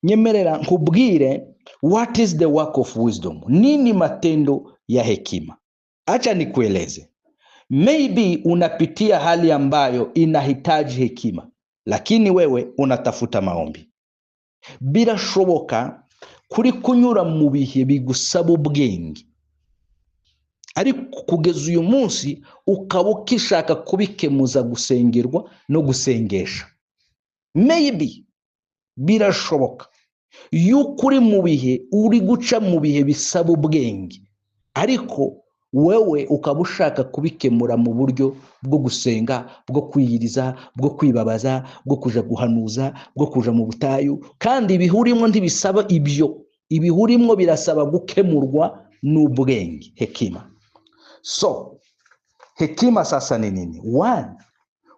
nyemerera nkubwire what is the work of wisdom. Nini matendo ya hekima? Acha nikueleze. Maybe unapitia hali ambayo inahitaji hekima, lakini wewe unatafuta maombi. Birashoboka kuri kunyura mu bihe bigusaba ubwenge, ariko kugeza uyu munsi ukaba ukishaka kubikemuza gusengerwa no gusengesha. Maybe birashoboka yuko uri mu bihe, uri guca mu bihe bisaba ubwenge, ariko wewe ukaba ushaka kubikemura mu buryo bwo gusenga, bwo kwiyiriza, bwo kwibabaza, bwo kuja guhanuza, bwo kuja mu butayu, kandi ibihurimo ntibisaba ibyo. Ibihurimo birasaba gukemurwa n'ubwenge, hekima. So hekima sasa ni nini? One,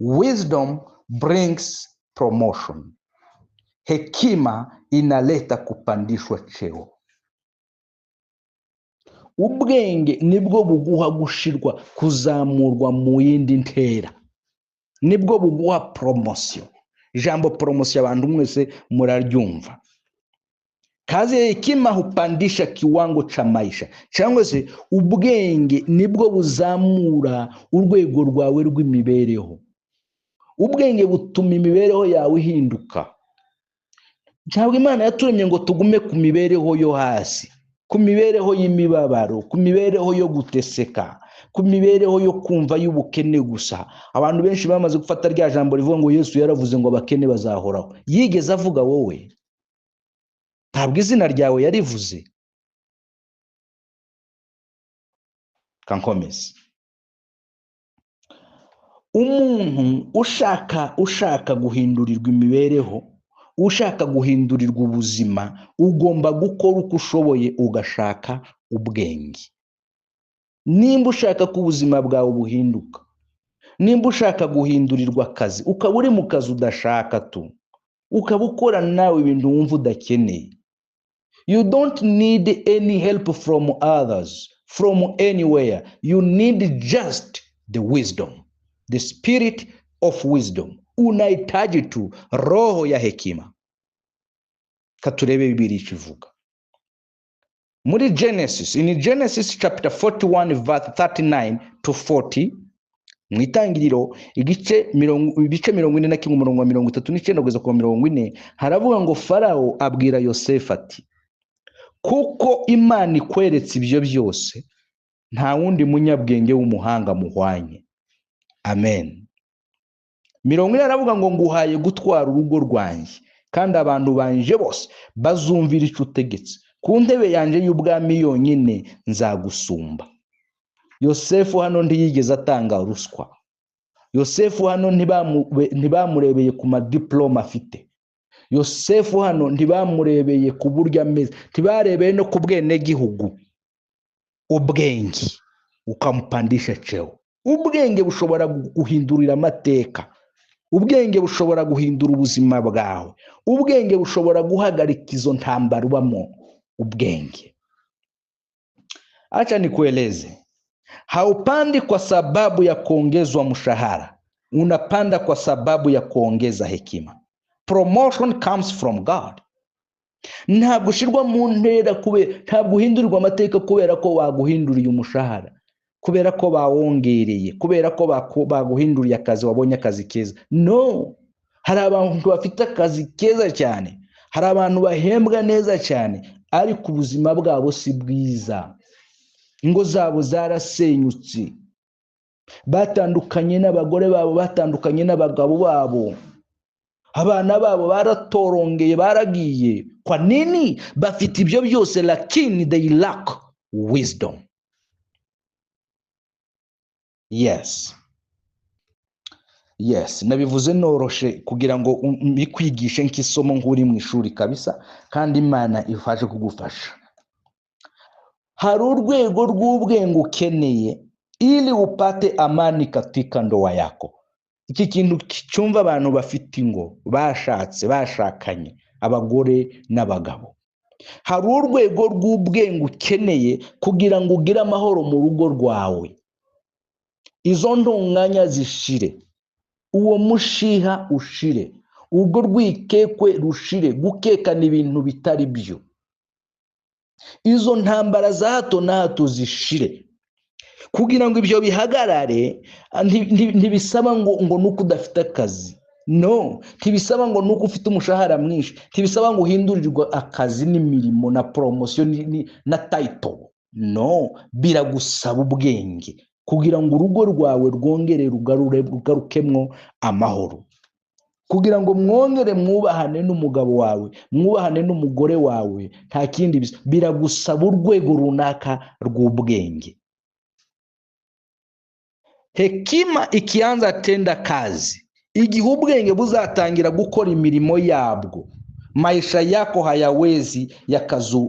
wisdom brings promotion. Hekima inaleta kupandishwa cheo. Ubwenge nibwo buguha gushirwa, kuzamurwa mu yindi ntera. Nibwo buguha promotion. Jambo promotion abantu mwese muraryumva. Kazi ya hekima hupandisha kiwango cha maisha. Cyangwa se ubwenge nibwo buzamura urwego rwawe rw'imibereho. Ubwenge butuma imibereho yawe ihinduka. Ntabwo Imana yaturemye ngo tugume ku mibereho yo hasi, ku mibereho y'imibabaro, ku mibereho yo guteseka, ku mibereho yo kumva y'ubukene gusa. Abantu benshi bamaze gufata rya jambo rivuga ngo Yesu yaravuze ngo abakene bazahoraho. Yigeze avuga wowe? Ntabwo izina ryawe yarivuze. Kankomeze. Umuntu ushaka guhindurirwa imibereho, ushaka guhindurirwa ubuzima, ugomba gukora uko ushoboye, ugashaka ubwenge. Nimba ushaka ko ubuzima bwawe buhinduka, nimba ushaka guhindurirwa akazi, ukaba uri mu kazi udashaka tu, ukaba ukora nawe ibintu wumva udakeneye, you don't need any help from others, from anywhere. You need just the wisdom, the spirit of wisdom. Unahitaji tu roho ya hekima. Katurebe Biblia ikivuga muri Genesis, in Genesis chapter 41 verse 39 to 40, mwitangiriro ibice 41 umurongo wa 39 kugeza ku 40, haravuga ngo Farao abwira Yosefu ati, kuko Imana ikweretse ibyo byose, nta wundi munyabwenge w'umuhanga muhwanye. Amen. 40 aravuga ngo nguhaye gutwara urugo rwanjye, kandi abantu banje bose bazumvira icyo utegetse. Ku ntebe yanjye y'ubwami yonyine nzagusumba. Yosefu hano ntiyigeze atanga ruswa. Yosefu hano ntibamurebeye ku madiploma afite. Yosefu hano ntibamurebeye ku buryo ameze, ntibarebeye no ku bwene gihugu. Ubwenge ukamupandisha cheo. Ubwenge bushobora guhindurira amateka. Ubwenge bushobora guhindura ubuzima bwawe. Ubwenge bushobora guhagarika izo ntambara ubamo. Ubwenge. Acha nikueleze. Haupandi kwa sababu ya kuongezwa mshahara, unapanda kwa sababu ya kuongeza hekima. Promotion comes from God. Ntabwo ushirwa mu ntera kubera, ntabwo uhindurirwa amateka kubera ko waguhinduriye umushahara, kubera ko bawongereye, kubera ko baguhinduriye akazi, wabonye akazi keza. No. Hari abantu bafite akazi keza cyane, hari abantu bahembwa neza cyane, ariko ubuzima bwabo si bwiza. Ingo zabo zarasenyutse, batandukanye n'abagore babo, batandukanye n'abagabo babo, abana babo baratorongeye, baragiye. Kwa nini? Bafite ibyo byose, lakini they lack wisdom. Yes, nabivuze noroshe kugira ngo mbikwigishe nk'isomo nk'uri mu ishuri kabisa, kandi Imana ifashe kugufasha. Hari urwego rw'ubwenge ukeneye ili upate amani katika ndoa yako. Iki kintu cyumva abantu bafite ingo, bashakanye, abagore n'abagabo. Hari urwego rw'ubwenge ukeneye kugira ngo ugire amahoro mu rugo rwawe. Izo ntonganya zishire, uwo mushiha ushire, ubwo rwikekwe rushire. Gukeka ni ibintu bitari byo. Izo ntambara za hato na hato zishire. Kugira ngo ibyo bihagarare ntibisaba ngo nuko udafite akazi. No, ntibisaba ngo nuko ufite umushahara mwinshi, ntibisaba ngo uhindurirwe akazi n'imirimo na promotion na title. No, biragusaba ubwenge kugira ngo urugo rwawe rwongere rugarukemwo amahoro, kugira ngo mwongere mwubahane n'umugabo wawe, mwubahane n'umugore wawe. Nta kindi biragusaba urwego runaka rw'ubwenge. Hekima ikianza tenda kazi, igihe ubwenge buzatangira gukora imirimo yabwo, maisha yako hayawezi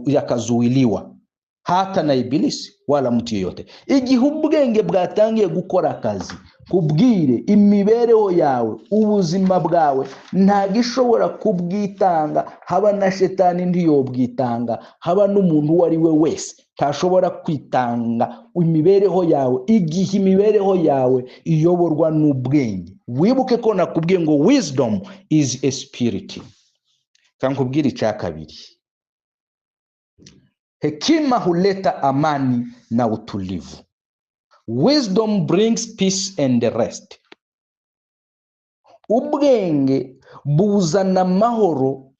yakazuiliwa hata na ibilisi wala mtu yeyote. Igihe ubwenge bwatangiye gukora akazi, kubwire imibereho yawe, ubuzima bwawe nta gishobora kubwitanga. Haba na shetani ntiyobwitanga, haba n'umuntu uwo ari we wese ntashobora kwitanga imibereho yawe, igihe imibereho yawe iyoborwa n'ubwenge. Wibuke ko nakubwiye ngo wisdom is a spirit. Kankubwira icya kabiri, hekima huleta amani na utulivu. Wisdom brings peace and the rest. Ubwenge buzana amahoro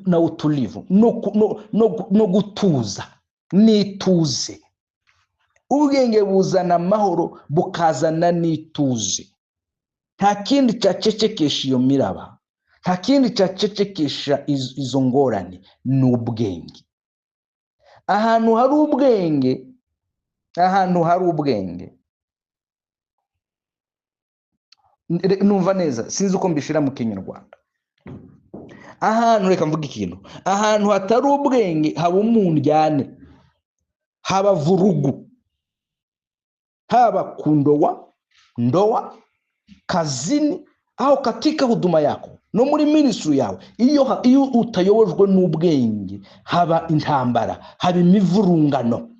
na utulivu, no gutuza n'ituze. Ubwenge buzana amahoro bukazana n'ituze. Nta kindi cyacecekesha iyo miraba, nta kindi cyacecekesha izo ngorane n'ubwenge. Ahantu hari ubwenge, numva neza, sinzi uko mbishira mu Kinyarwanda. Ahantu, reka mvuga ikintu, ahantu hatari ubwenge haba umundyane, haba vurugu, haba ndoa, kazini, au katika huduma yako, no muri ministry yawe. Iyo utayobojwe n'ubwenge haba intambara, haba imivurungano.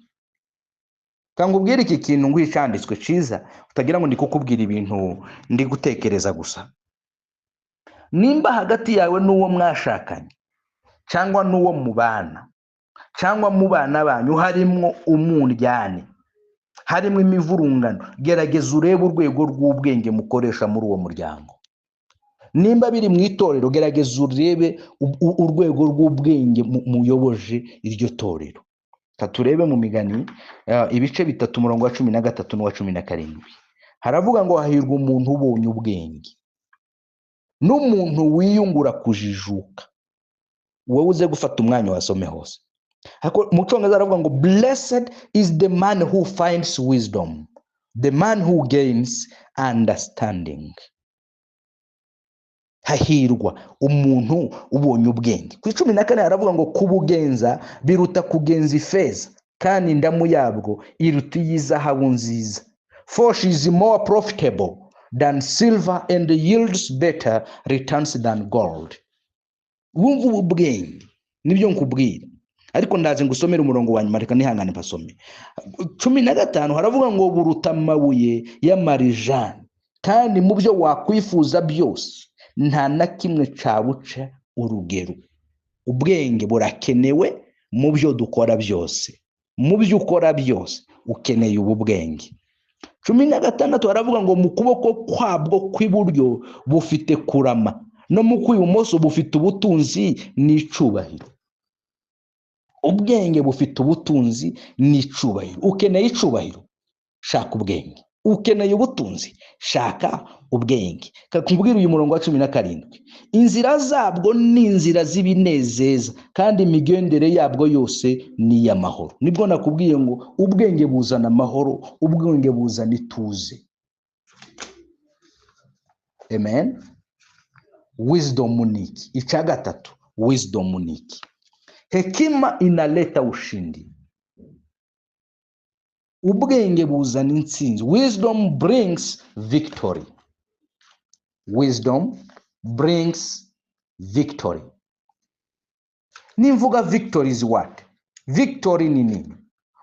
Kangubwira iki kintu ngwicanditswe ciza, utagira ngo ndikukubwira ibintu ndi gutekereza gusa. Nimba hagati yawe n'uwo mwashakanye, cyangwa n'uwo mubana, cyangwa mu bana banyu harimo umundyane, harimo imivurungano, gerageza urebe urwego rw'ubwenge mukoresha muri uwo muryango. Nimba biri mu itorero, gerageza urebe urwego rw'ubwenge muyoboje iryo torero. Turebe mu Migani ibice 3 umurongo wa 13 n'uwa 17. Haravuga ngo hahirwa umuntu ubonye ubwenge n'umuntu wiyungura kujijuka. Wowe uze gufata umwanya wasome hose. Mu Cyongereza haravuga ngo blessed is the man who finds wisdom, the man who gains understanding. Hahirwa umuntu ubonye ubwenge. Ku 14 haravuga ngo kubugenza biruta kugenza ifeza, kandi indamu yabwo iruta izahabu nziza. For she is more profitable than silver and yields better returns than gold. Wumva ubwenge nibyo nkubwira, ariko ndaze ngusomera umurongo wa nyuma, reka nihangane pasome. 15 haravuga ngo buruta amabuye y'amarijani, kandi mu byo wakwifuza byose nta na kimwe cabuca urugero. Ubwenge burakenewe mu byo dukora byose, mu byo ukora byose ukeneye ubu bwenge. 16 haravuga ngo mu kuboko kwabwo kw'iburyo bufite kurama, no mu kw'ibumoso bufite ubutunzi n'icubahiro. Ubwenge bufite ubutunzi n'icubahiro. Ukeneye icubahiro, shaka ubwenge. Ukeneye ubutunzi, shaka ubwenge. Kakubwira uyu murongo wa 17, inzira zabwo ni inzira z'ibinezeza, kandi imigendere yabwo yose ni y'amahoro. Nibwo nakubwiye ngo ubwenge buzana amahoro, ubwenge buzana ituze. Amen. Wisdom ni iki? Icya gatatu, wisdom ni iki? Hekima inaleta ushindi. Ubwenge buzana intsinzi. Wisdom brings victory. Wisdom brings victory. Nimvuga victory is what? Victory ni nini?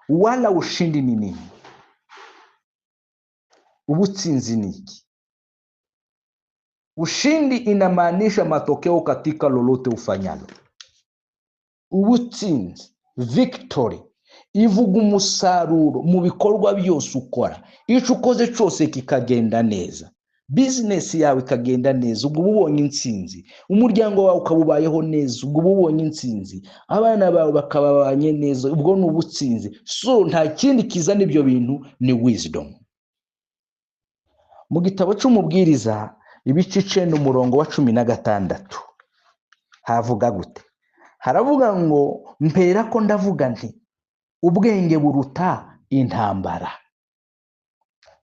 Wala ushindi ni nini? Ubutsinzi ni iki? Ushindi inamaanisha matokeo katika lolote ufanyalo. Ubutsinzi, victory, ivuga umusaruro mu bikorwa byose ukora. Icyo ukoze cyose kikagenda neza, business yawe ikagenda neza, ubwo ubonye intsinzi. Umuryango wawe ukabubayeho neza, ubwo ubonye intsinzi. Abana bawe bakababanye neza, ubwo ni ubutsinzi. So nta kindi kizana ibyo bintu, ni wisdom. Mu gitabo cy'umubwiriza ibice 9 umurongo wa 16 havuga gute? Haravuga ngo mpera ko ndavuga nti ubwenge buruta intambara.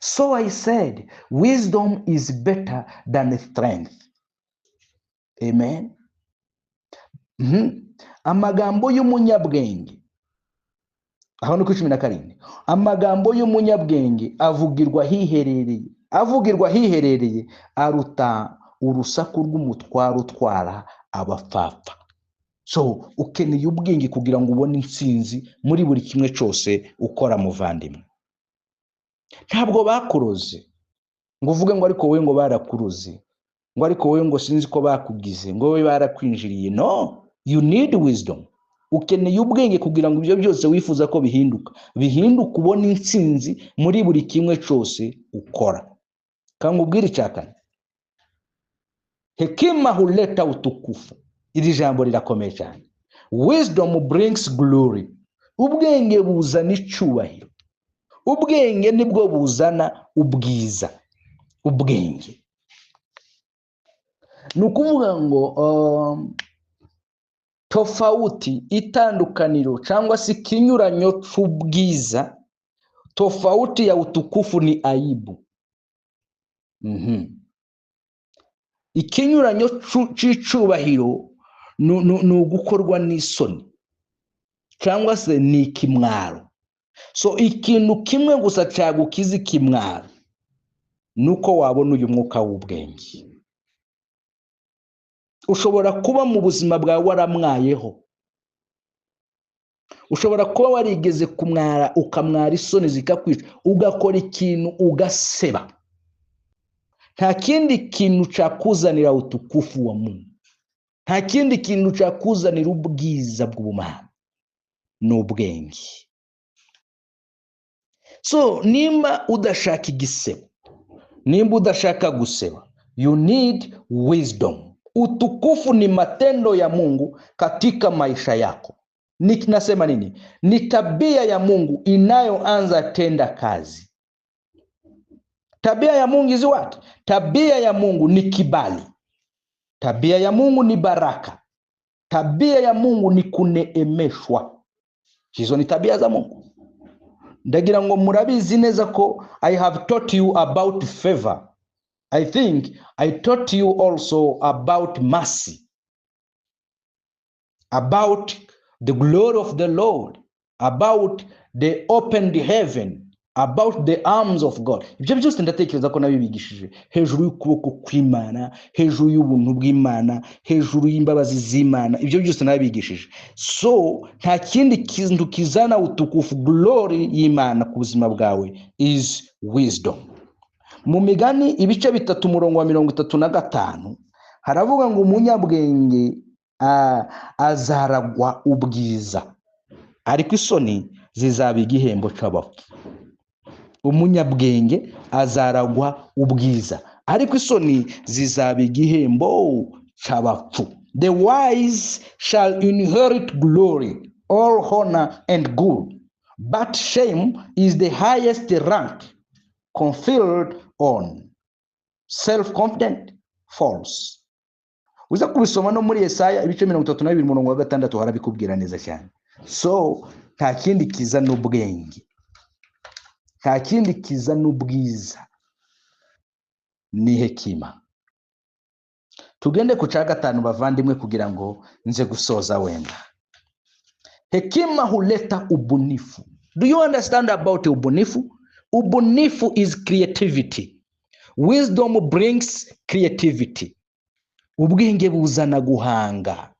So I said, wisdom is better than strength. Amen. Amagambo y'umunyabwenge, aho ni ku 17, amagambo y'umunyabwenge avugirwa hiherereye aruta urusaku rw'umutwaro utwara abapfapfa. So ukeneye ubwenge kugira ngo ubone intsinzi muri buri kimwe cyose ukora, muvandimwe. Ntabwo bakuroze ngo uvuge ngo ariko wowe ngo barakuroze, ngo ariko wowe ngo sinzi ko bakugize, ngo wowe barakwinjiriye. No, you need wisdom. Ukeneye ubwenge kugira ngo ibyo byose wifuza ko bihinduka ubone intsinzi muri buri kimwe cyose ukora. Kandi ubwire icyakane, hekima huleta utukufu. Iri jambo rirakomeye cyane. Wisdom brings glory. Ubwenge buzana icyubahiro. Ubwenge nibwo buzana ubwiza. Ubwenge ni ukuvuga ngo tofauti, itandukaniro cyangwa se ikinyuranyo cy'ubwiza. Tofauti ya utukufu ni aibu. Ikinyuranyo cy'icubahiro ni ugukorwa n'isoni cyangwa se ni ikimwaro. So ikintu kimwe gusa cyagukiza ikimwaro nuko wabona uyu mwuka w'ubwenge. Ushobora kuba mu buzima bwawe waramwayeho, ushobora kuba warigeze kumwara, ukamwara isoni zikakwica, ugakora ikintu ugaseba. Nta kindi kintu cyakuzanira utukufu wa Mungu, nta kindi kintu cyakuzanira ubwiza bw'Imana, ni ubwenge. So nimba udashaka igisebo, nimba udashaka guseba, you need wisdom. Utukufu ni matendo ya Mungu katika maisha yako. Nasema nini? Ni tabia ya Mungu inayoanza tenda kazi. Tabia ya Mungu is what? Tabia ya Mungu ni kibali. Tabia ya Mungu ni baraka. Tabia ya Mungu ni kuneemeshwa. Hizo ni tabia za Mungu. Ndagira ngo murabizi neza ko I have taught you about favor. I think I taught you also about mercy, about the glory of the Lord, about the opened heaven, about the arms of God. Ibyo byose ndatekereza ko nabibigishije hejuru y'ukuboko kw'Imana, hejuru y'ubuntu bw'Imana, hejuru y'imbabazi z'Imana. Ibyo byose nabibigishije. So nta kindi kintu kizana utukufu, glory y'Imana ku buzima bwawe is wisdom. Mu Migani ibice 3 umurongo wa 35 haravuga ngo umunyabwenge azaragwa ubwiza, ariko isoni zizaba igihembo cy'abapfu. Umunyabwenge azaragwa ubwiza, ariko isoni zizaba igihembo cy'abapfu. The wise shall inherit glory, all honor and good, but shame is the highest rank conferred on self-confident false. Uza kubisoma no muri Yesaya ibice 32 umurongo wa 6 harabikubwira neza cyane. So nta kindi kiza n'ubwenge, nta kindi kiza n'ubwiza, ni hekima. Tugende ku cya 5 bavandimwe kugira ngo nze gusoza wenda. Hekima huleta ubunifu. Do you understand about ubunifu? Ubunifu is creativity. Wisdom brings creativity. Ubwenge buzana guhanga.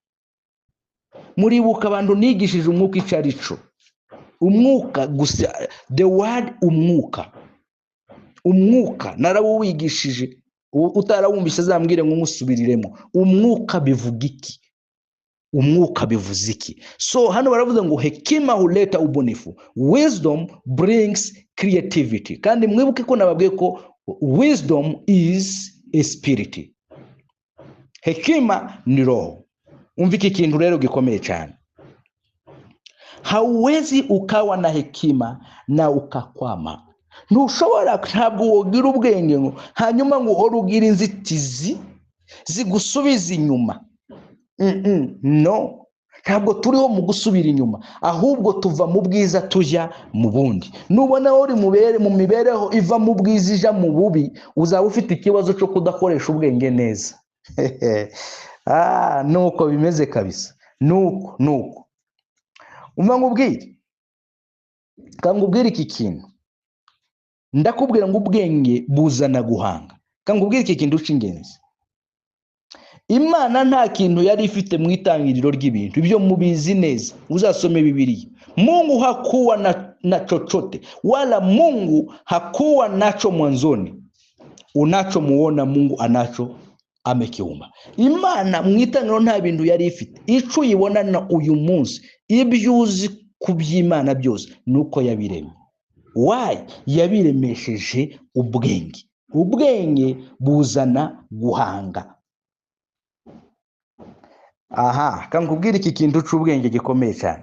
Muribuka abantu nigishije umwuka icarico. Umwuka gusa, the word umwuka. Umwuka narawigishije utarawumvise azambwire ngo umusubiriremo. Umwuka bivuga iki? Umwuka bivuze iki? So hano baravuze ngo hekima huleta ubunifu, wisdom brings creativity. Kandi mwibuke ko nababwiye ko wisdom is a spirit, hekima ni roho. Umva iki kintu rero gikomeye cyane. Hauwezi ukawa na hekima na ukakwama. Ntushobora, ntabwo wogira ubwenge ngo hanyuma ngo uhore ugira inzitizi zigusubiza inyuma. No, ntabwo turiho mu gusubira inyuma, ahubwo tuva mu bwiza tujya mu bundi. Nubona uri mu mibereho iva mu bwiza ija mu bubi, uzaba ufite ikibazo cyo kudakoresha ubwenge neza. Nuko bimeze kabisa. Nuko umva ngubwire, kangubwire iki kintu. Ndakubwira ngo ubwenge buzana guhanga. Kangubwire iki kintu cy'ingenzi. Imana nta kintu yari ifite mu itangiriro ry'ibintu. Ibyo mubizi neza, uzasome Biblia. Mungu hakuwa na chochote, wala Mungu hakuwa nacho mwanzoni. Unachomuona Mungu anacho amekiumba. Imana mu itangiriro nta bintu yari ifite. Ico uyibona na uyu munsi, ibyo uzi kuby'Imana byose nuko yabiremye. Why? Yabiremesheje ubwenge. Ubwenge buzana guhanga. Kangubwira iki kintu cy'ubwenge gikomeye cyane.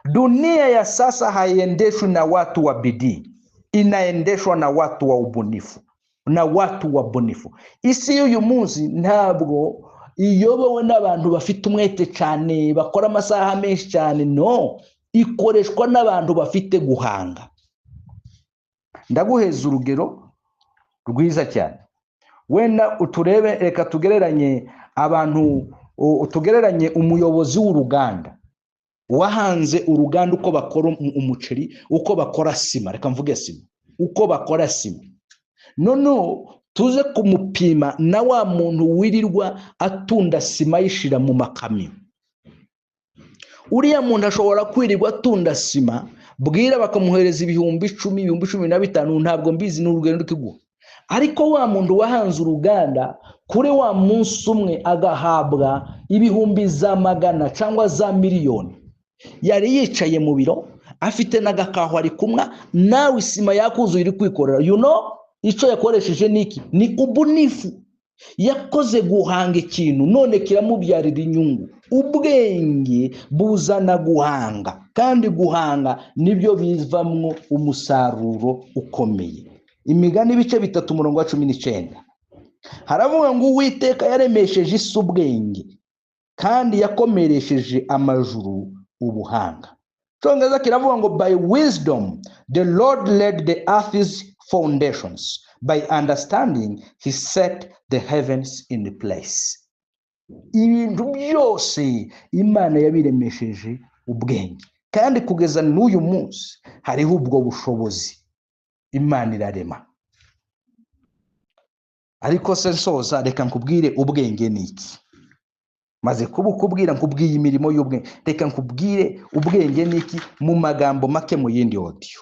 Dunia ya sasa haiendeshwi na watu wa bidii, inaendeshwa na watu wa ubunifu, na watu wa bunifu. Isi y'uyu munsi ntabwo iyobowe n'abantu bafite umwete cyane, bakora amasaha menshi cyane. No, ikoreshwa n'abantu bafite guhanga. Ndaguheza urugero rwiza cyane. Wenda uturebe, reka tugereranye abantu, tugereranye umuyobozi w'uruganda wahanze uruganda uko bakora umuceri, uko bakora sima. Reka mvuge sima, uko bakora sima. None tuze kumupima na wa muntu wirirwa atunda sima yishira mu makamyo. Uriya muntu ashobora kwirirwa atunda sima, bwira bakamuhereza 10,000, 15,000, ntabwo mbizi n'urugendo rw'iguha. Ariko wa muntu wahanze uruganda, kuri wa munsi umwe agahabwa 100,000 cyangwa za miliyoni. Yari yicaye mu biro, afite n'agakaho ari kumwa, nawe isima yakuzuye iri kwikorera. Icyo yakoresheje niki? Ni ubunifu. Yakoze guhanga ikintu, none kiramubyarira inyungu. Ubwenge buzana guhanga, kandi guhanga nibyo bivamwo umusaruro ukomeye. Imigani ibice 3:19 haravuga ngo Uwiteka yaremesheje isi ubwenge, kandi yakomeresheje amajuru ubuhanga. Cyongereza kiravuga ngo by wisdom the Lord laid the earth's foundations, by understanding he set the heavens in place. Ibintu byose Imana yabiremesheje ubwenge, kandi kugeza n'uyu munsi hariho ubwo bushobozi. Imana irarema. Ariko se nsoza, reka nkubwire ubwenge niki. Maze kubukubwira nkubwiye imirimo y'ubwenge, reka nkubwire ubwenge niki mu magambo make mu yindi audio.